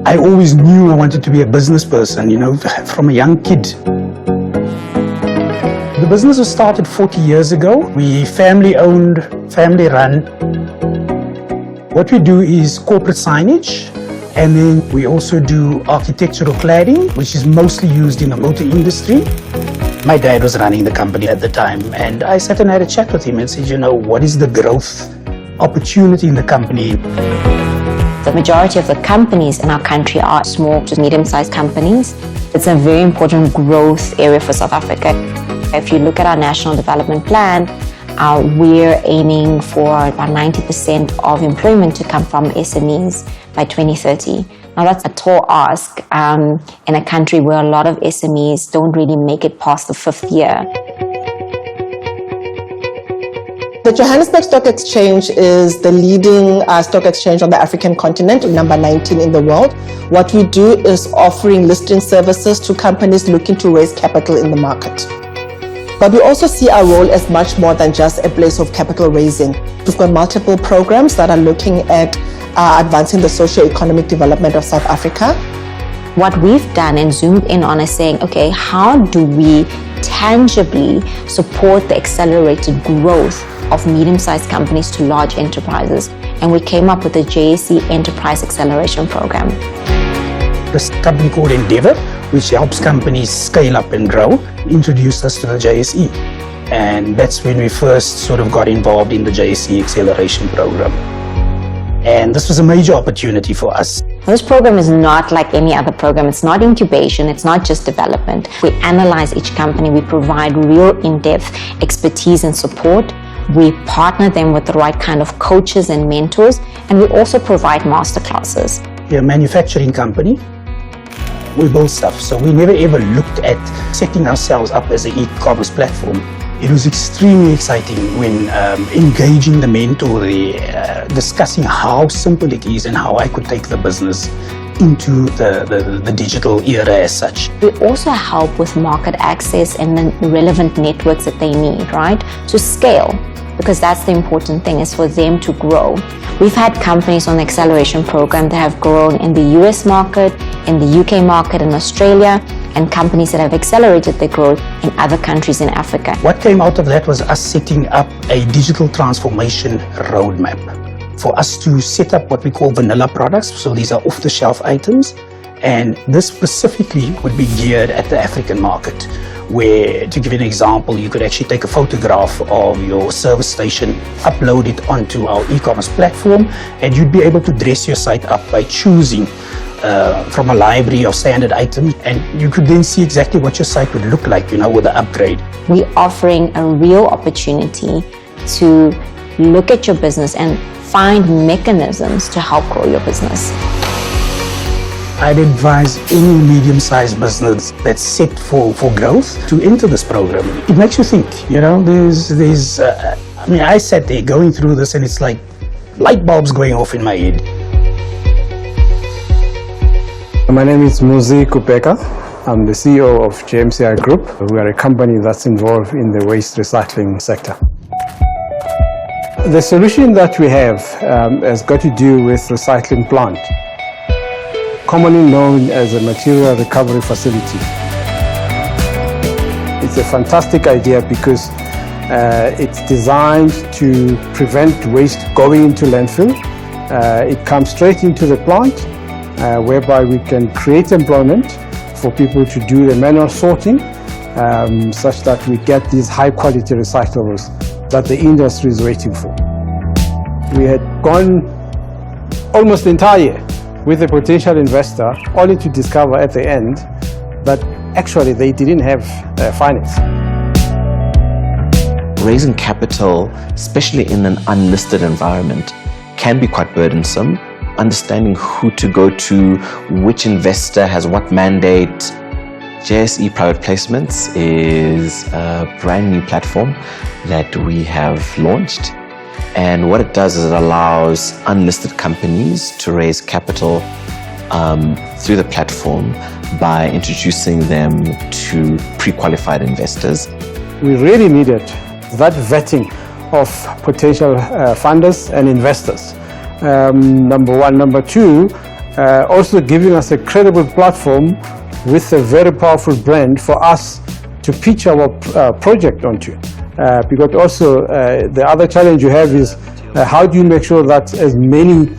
I always knew I wanted to be a business person, from a young kid. The business was started 40 years ago. We family-owned, family-run. What we do is corporate signage, and then we also do architectural cladding, which is mostly used in the motor industry. My dad was running the company at the time, and I sat and had a chat with him and said, what is the growth opportunity in the company? The majority of the companies in our country are small to medium-sized companies. It's a very important growth area for South Africa. If you look at our National Development Plan, we're aiming for about 90% of employment to come from SMEs by 2030. Now that's a tall ask in a country where a lot of SMEs don't really make it past the 5th year. The Johannesburg Stock Exchange is the leading stock exchange on the African continent, number 19 in the world. What we do is offering listing services to companies looking to raise capital in the market. But we also see our role as much more than just a place of capital raising. We've got multiple programs that are looking at advancing the socio-economic development of South Africa. What we've done and zoomed in on is saying, okay, how do we tangibly support the accelerated growth of medium-sized companies to large enterprises? And we came up with the JSE Enterprise Acceleration Program. This company called Endeavour, which helps companies scale up and grow, introduced us to the JSE. And that's when we first sort of got involved in the JSE Acceleration Program. And this was a major opportunity for us. This program is not like any other program. It's not incubation. It's not just development. We analyze each company. We provide real in-depth expertise and support. We partner them with the right kind of coaches and mentors. And we also provide masterclasses. We're a manufacturing company. We build stuff. So we never ever looked at setting ourselves up as an e-commerce platform. It was extremely exciting when engaging the mentor there, discussing how simple it is and how I could take the business into the digital era as such. We also help with market access and the relevant networks that they need, right, to scale, because that's the important thing, is for them to grow. We've had companies on the acceleration program that have grown in the US market, in the UK market, in Australia, and companies that have accelerated their growth in other countries in Africa. What came out of that was us setting up a digital transformation roadmap for us to set up what we call vanilla products. So these are off-the-shelf items, and this specifically would be geared at the African market, where, to give you an example, you could actually take a photograph of your service station, upload it onto our e-commerce platform, and you'd be able to dress your site up by choosing from a library of standard items, and you could then see exactly what your site would look like, with the upgrade. We're offering a real opportunity to look at your business and find mechanisms to help grow your business. I'd advise any medium-sized business that's set for growth to enter this program. It makes you think, I sat there going through this and it's like light bulbs going off in my head. My name is Muzi Kupeka. I'm the CEO of JMCI Group. We are a company that's involved in the waste recycling sector. The solution that we have has got to do with recycling plant, commonly known as a material recovery facility. It's a fantastic idea because it's designed to prevent waste going into landfill. It comes straight into the plant, whereby we can create employment for people to do the manual sorting, such that we get these high quality recyclables that the industry is waiting for. We had gone almost the entire year with a potential investor, only to discover at the end that actually they didn't have finance. Raising capital, especially in an unlisted environment, can be quite burdensome. Understanding who to go to, which investor has what mandate. JSE Private Placements is a brand new platform that we have launched. And what it does is it allows unlisted companies to raise capital through the platform by introducing them to pre-qualified investors. We really needed that vetting of potential funders and investors. Number one. Number two, also giving us a credible platform with a very powerful brand for us to pitch our project onto. Because also the other challenge you have is how do you make sure that as many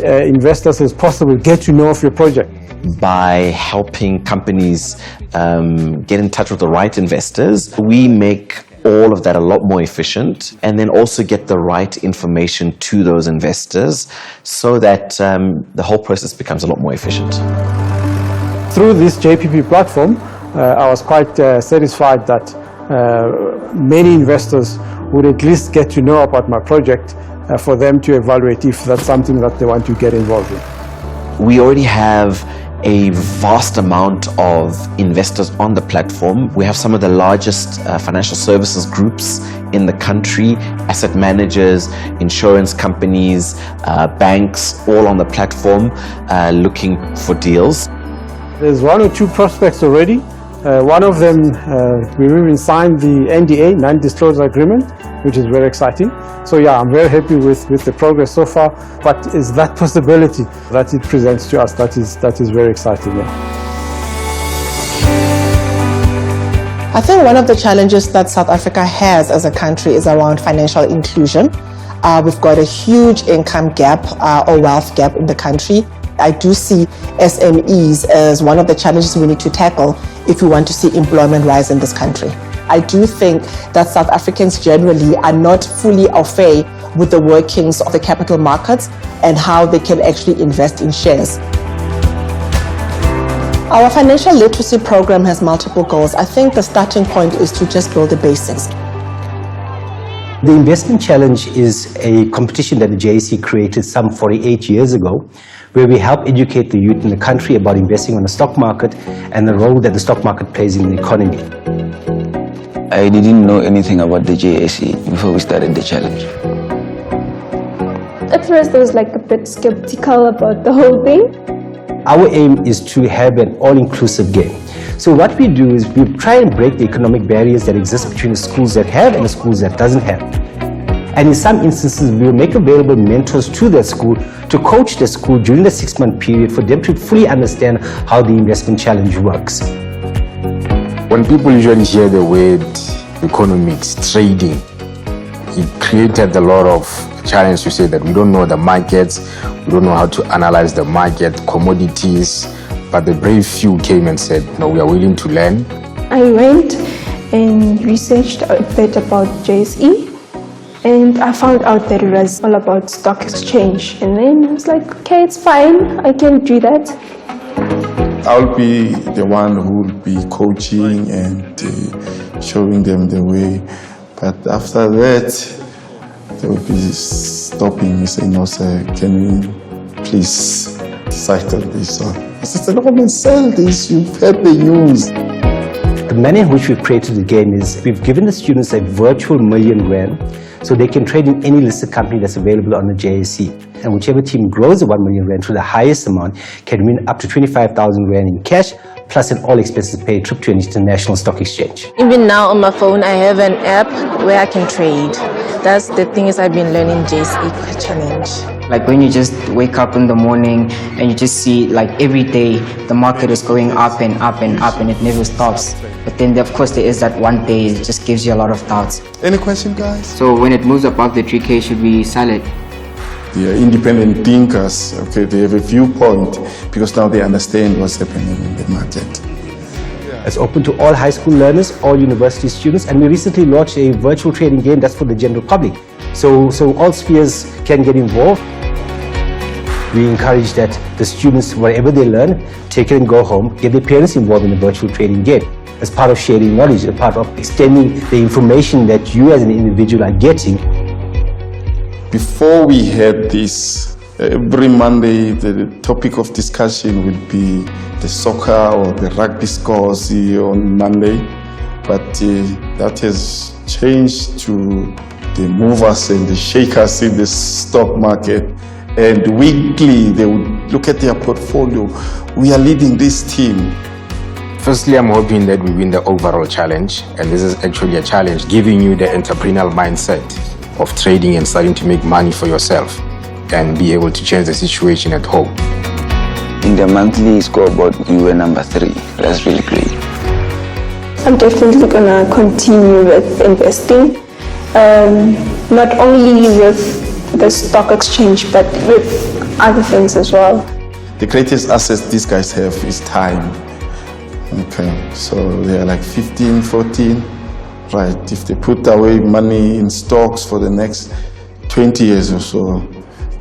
investors as possible get to know of your project? By helping companies get in touch with the right investors, we make all of that a lot more efficient, and then also get the right information to those investors so that the whole process becomes a lot more efficient. Through this JPP platform, I was quite satisfied that many investors would at least get to know about my project for them to evaluate if that's something that they want to get involved in. We already have a vast amount of investors on the platform. We have some of the largest financial services groups in the country, asset managers, insurance companies, banks, all on the platform looking for deals. There's one or two prospects already. One of them, we've even signed the NDA, non-disclosure agreement, which is very exciting. So yeah, I'm very happy with the progress so far, but it's that possibility that it presents to us that is very exciting. Yeah. I think one of the challenges that South Africa has as a country is around financial inclusion. We've got a huge income gap or wealth gap in the country. I do see SMEs as one of the challenges we need to tackle if we want to see employment rise in this country. I do think that South Africans generally are not fully au fait with the workings of the capital markets and how they can actually invest in shares. Our financial literacy program has multiple goals. I think the starting point is to just build the basics. The investment challenge is a competition that the JSE created some 48 years ago, where we help educate the youth in the country about investing on the stock market and the role that the stock market plays in the economy. I didn't know anything about the JSE before we started the challenge. At first I was like a bit skeptical about the whole thing. Our aim is to have an all-inclusive game. So what we do is we try and break the economic barriers that exist between the schools that have and the schools that doesn't have. And in some instances, we will make available mentors to that school to coach the school during the 6-month period for them to fully understand how the investment challenge works. When people usually hear the word economics, trading, it created a lot of challenge to say that we don't know the markets, we don't know how to analyze the market, commodities, but the brave few came and said, no, we are willing to learn. I went and researched a bit about JSE, and I found out that it was all about stock exchange. And then I was like, okay, it's fine, I can do that. I'll be the one who will be coaching and showing them the way. But after that, they will be stopping me, saying, no, sir, can we please settle this? I said, no, man, sell this, you've heard the news. The manner in which we've created the game is we've given the students a virtual R1,000,000 so they can trade in any listed company that's available on the JSE. And whichever team grows the R1,000,000 to the highest amount can win up to 25,000 Rand in cash, plus an all expenses paid trip to an international stock exchange. Even now on my phone, I have an app where I can trade. That's the things I've been learning JSE challenge. Like when you just wake up in the morning and you just see like every day the market is going up and up and up and it never stops. But then of course there is that one day it just gives you a lot of doubts. Any question, guys? So when it moves above the 3K, should we sell it? They are independent thinkers, okay, they have a viewpoint because now they understand what's happening in the market. It's open to all high school learners, all university students, and we recently launched a virtual trading game that's for the general public. So all spheres can get involved. We encourage that the students, whatever they learn, take it and go home, get their parents involved in the virtual trading game as part of sharing knowledge, as part of extending the information that you as an individual are getting. Before we had this, every Monday the topic of discussion will be the soccer or the rugby scores on Monday, but that has changed to the movers and the shakers in the stock market. And weekly they would look at their portfolio. We are leading this team. Firstly, I'm hoping that we win the overall challenge, and this is actually a challenge giving you the entrepreneurial mindset of trading and starting to make money for yourself and be able to change the situation at home. In the monthly scoreboard, you were number 3. That's really great. I'm definitely gonna continue with investing, not only with the stock exchange, but with other things as well. The greatest asset these guys have is time. Okay, so they're like 15, 14, right? If they put away money in stocks for the next 20 years or so,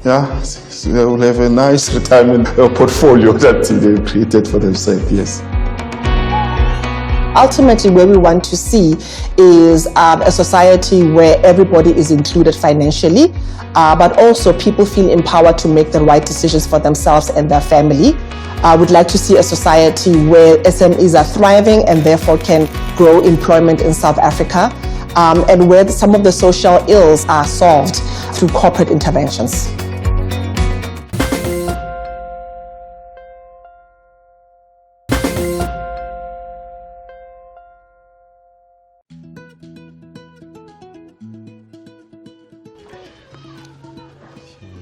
yeah, so they will have a nice retirement portfolio that they created for themselves, yes. Ultimately, where we want to see is a society where everybody is included financially, but also people feel empowered to make the right decisions for themselves and their family. I would like to see a society where SMEs are thriving and therefore can grow employment in South Africa, and where some of the social ills are solved through corporate interventions.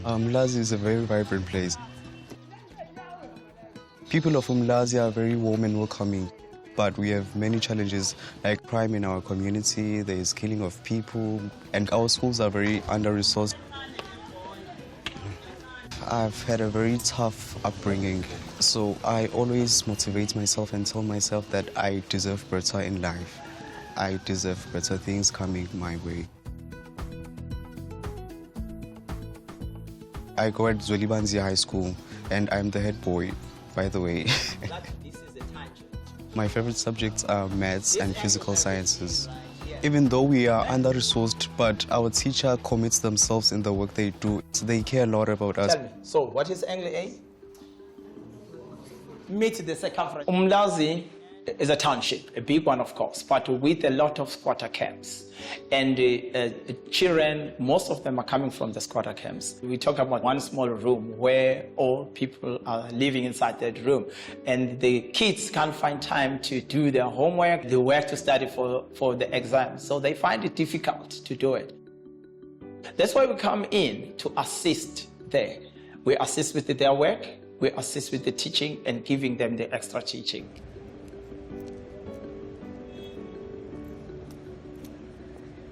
Umlazi is a very vibrant place. People of Umlazi are very warm and welcoming, but we have many challenges like crime in our community, there is killing of people, and our schools are very under-resourced. I've had a very tough upbringing, so I always motivate myself and tell myself that I deserve better in life. I deserve better things coming my way. I go at Zwelibanzi High School, and I'm the head boy, by the way. My favorite subjects are maths and physical sciences. Even though we are under-resourced, but our teacher commits themselves in the work they do. So they care a lot about us. Tell me, so what is angle A? Meet the circumference. Umlazi is a township, a big one of course, but with a lot of squatter camps. And children, most of them are coming from the squatter camps. We talk about one small room where all people are living inside that room. And the kids can't find time to do their homework, the work to study for the exam. So they find it difficult to do it. That's why we come in to assist there. We assist with their work, we assist with the teaching and giving them the extra teaching.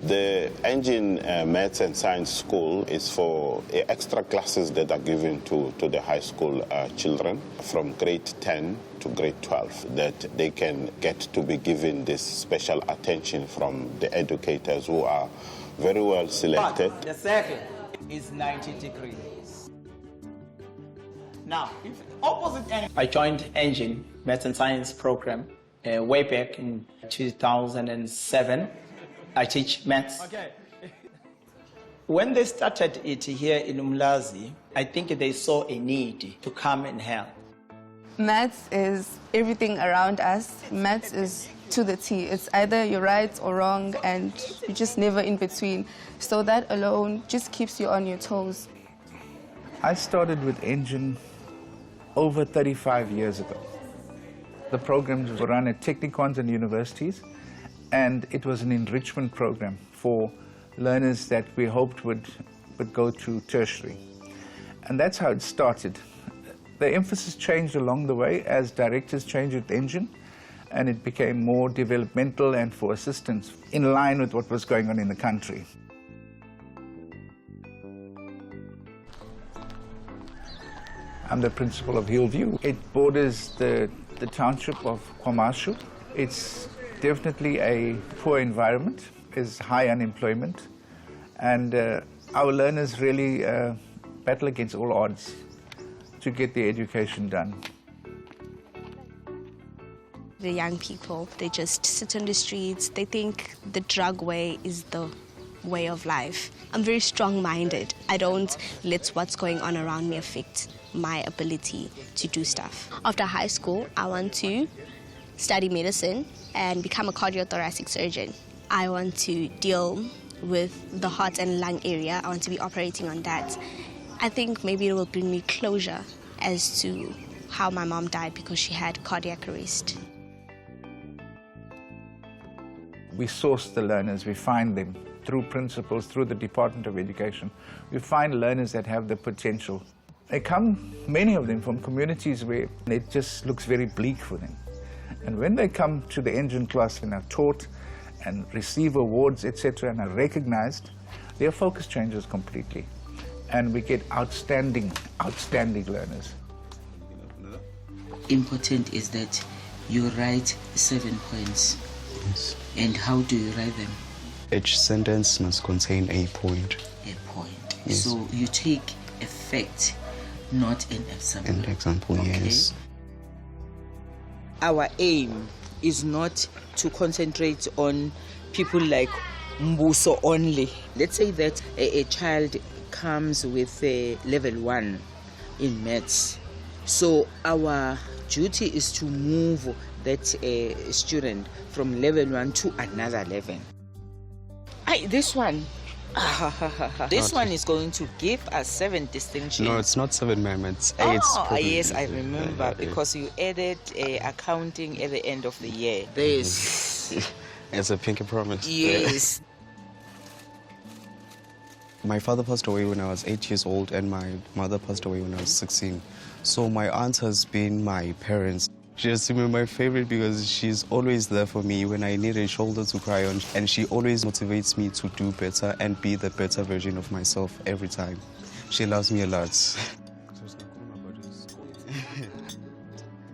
The Engine Maths and Science School is for extra classes that are given to the high school children from grade 10 to grade 12, that they can get to be given this special attention from the educators who are very well selected. But the circle is 90 degrees. Now, if opposite end, I joined Engine Maths and Science program way back in 2007. I teach maths. Okay. When they started it here in Umlazi, I think they saw a need to come and help. Maths is everything around us. Maths is to the T. It's either you're right or wrong, and you're just never in between. So that alone just keeps you on your toes. I started with Engine over 35 years ago. The programs were run at technikons and universities, and it was an enrichment program for learners that we hoped would go to tertiary. And that's how it started. The emphasis changed along the way as directors changed with Engine, and it became more developmental and for assistance in line with what was going on in the country. I'm the principal of Hillview. It borders the township of Kwamashu. It's definitely a poor environment, is high unemployment, and our learners really battle against all odds to get their education done. The young people, they just sit on the streets, they think the drug way is the way of life. I'm very strong-minded. I don't let what's going on around me affect my ability to do stuff. After high school, I want to study medicine and become a cardiothoracic surgeon. I want to deal with the heart and lung area. I want to be operating on that. I think maybe it will bring me closure as to how my mom died because she had cardiac arrest. We source the learners, we find them through principals, through the Department of Education. We find learners that have the potential They come, many of them, from communities where it just looks very bleak for them. And when they come to the engine class and are taught and receive awards, etc., and are recognized, their focus changes completely. And we get outstanding learners. Important is that you write 7 points. Yes. And how do you write them? Each sentence must contain a point. A point. Yes. So you take a fact, not an example. An example, okay. Yes. Our aim is not to concentrate on people like Mbuso only. Let's say that a child comes with a level 1 in maths. So our duty is to move that student from level 1 to another level. This one is going to give us 7 distinctions. No, it's not 7, ma'am. It's 8. Yes, I remember, because you added accounting at the end of the year. This. It's a pinky promise. Yes. My father passed away when I was 8 years old, and my mother passed away when I was 16. So my aunt has been my parents. She has been my favorite because she's always there for me when I need a shoulder to cry on, and she always motivates me to do better and be the better version of myself every time. She loves me a lot.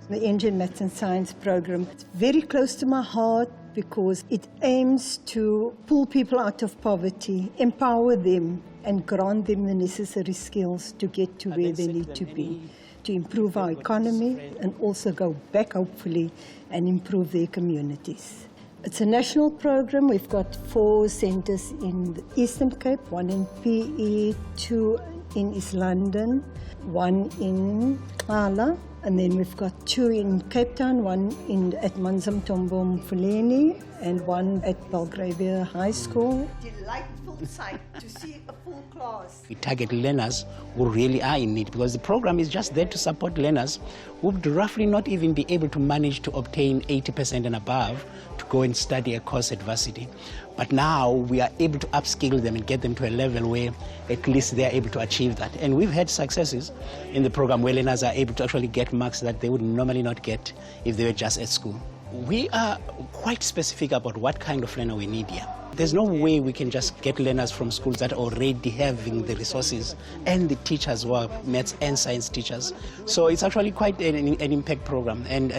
The Engine Maths and Science program, it's very close to my heart because it aims to pull people out of poverty, empower them, and grant them the necessary skills to get to where they need to be, to improve our economy and also go back, hopefully, and improve their communities. It's a national program. We've got 4 centres in the Eastern Cape, 1 in PE, 2 in East London, 1 in Xala, and then we've got 2 in Cape Town, 1 at Manzamtombo Mfuleni, and 1 at Belgravia High School. Delightful sight to see a full class. We target learners who really are in need, because the program is just there to support learners who would roughly not even be able to manage to obtain 80% and above to go and study a course at varsity. But now we are able to upskill them and get them to a level where at least they are able to achieve that. And we've had successes in the program where learners are able to actually get marks that they would normally not get if they were just at school. We are quite specific about what kind of learner we need here. There's no way we can just get learners from schools that are already having the resources and the teachers who are maths and science teachers. So it's actually quite an impact program, and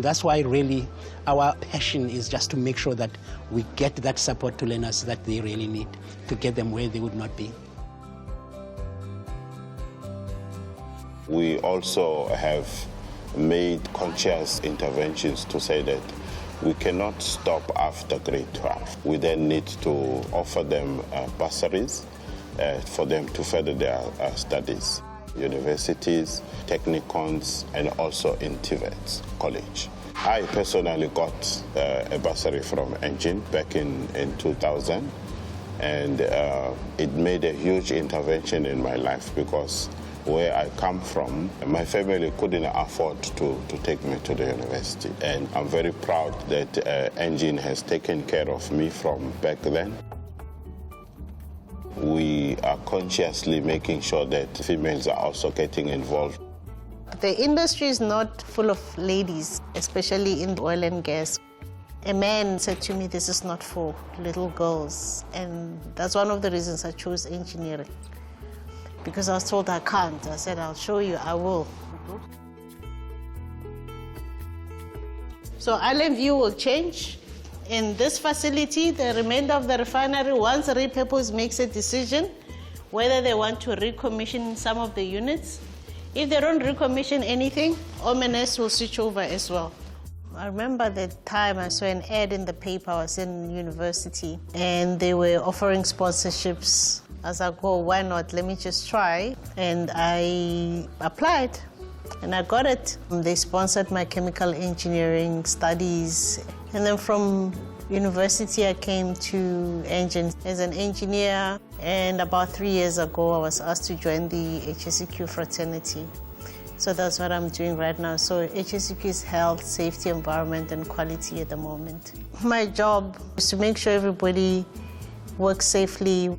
that's why really our passion is just to make sure that we get that support to learners that they really need to get them where they would not be. We also have made conscious interventions to say that we cannot stop after grade 12. We then need to offer them bursaries for them to further their studies. Universities, technicons, and also in TVET college. I personally got a bursary from Engine back in 2000, and it made a huge intervention in my life because where I come from, my family couldn't afford to take me to the university. And I'm very proud that Engine has taken care of me from back then. We are consciously making sure that females are also getting involved. The industry is not full of ladies, especially in oil and gas. A man said to me, this is not for little girls. And that's one of the reasons I chose engineering. Because I was told I can't. I said, I'll show you, I will. So Island View will change. In this facility, the remainder of the refinery, once Repurpose makes a decision whether they want to recommission some of the units. If they don't recommission anything, Omenes will switch over as well. I remember the time I saw an ad in the paper. I was in university, and they were offering sponsorships. I was like, oh, why not? Let me just try. And I applied, and I got it. They sponsored my chemical engineering studies. And then from university, I came to Engine as an engineer. And about 3 years ago, I was asked to join the HSEQ fraternity. So that's what I'm doing right now. So HSEQ is health, safety, environment, and quality at the moment. My job is to make sure everybody works safely.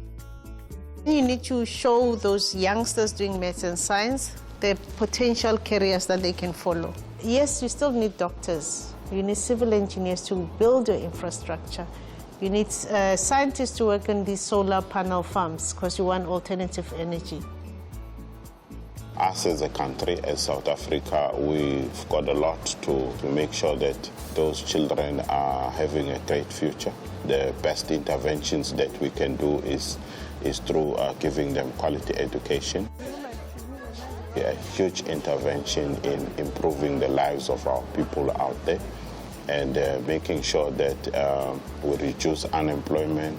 You need to show those youngsters doing maths and science the potential careers that they can follow. Yes, you still need doctors. You need civil engineers to build your infrastructure. You need scientists to work on these solar panel farms because you want alternative energy. Us as a country, as South Africa, we've got a lot to make sure that those children are having a great future. The best interventions that we can do is through giving them quality education. A huge intervention in improving the lives of our people out there and making sure that we reduce unemployment.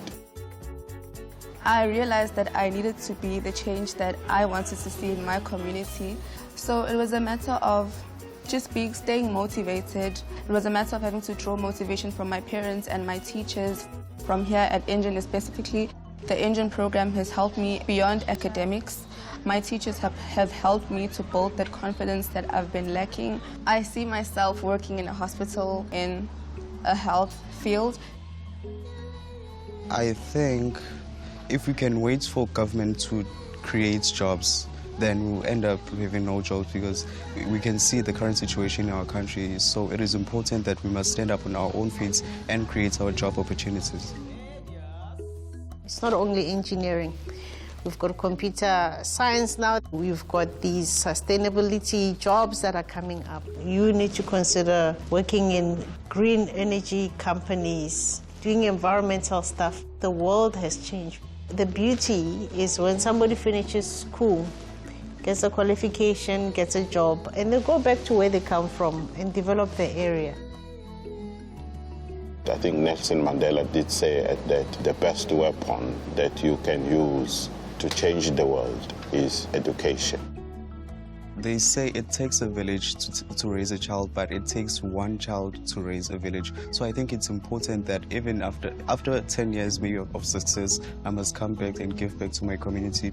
I realized that I needed to be the change that I wanted to see in my community. So it was a matter of just staying motivated. It was a matter of having to draw motivation from my parents and my teachers. From here at Engine specifically, the Engine program has helped me beyond academics. My teachers have helped me to build that confidence that I've been lacking. I see myself working in a hospital in a health field. I think if we can wait for government to create jobs, then we'll end up having no jobs because we can see the current situation in our country. So it is important that we must stand up on our own feet and create our job opportunities. It's not only engineering. We've got computer science now. We've got these sustainability jobs that are coming up. You need to consider working in green energy companies, doing environmental stuff. The world has changed. The beauty is when somebody finishes school, gets a qualification, gets a job, and they go back to where they come from and develop their area. I think Nelson Mandela did say that the best weapon that you can use to change the world is education. They say it takes a village to raise a child, but it takes one child to raise a village. So I think it's important that even after 10 years maybe of success, I must come back and give back to my community.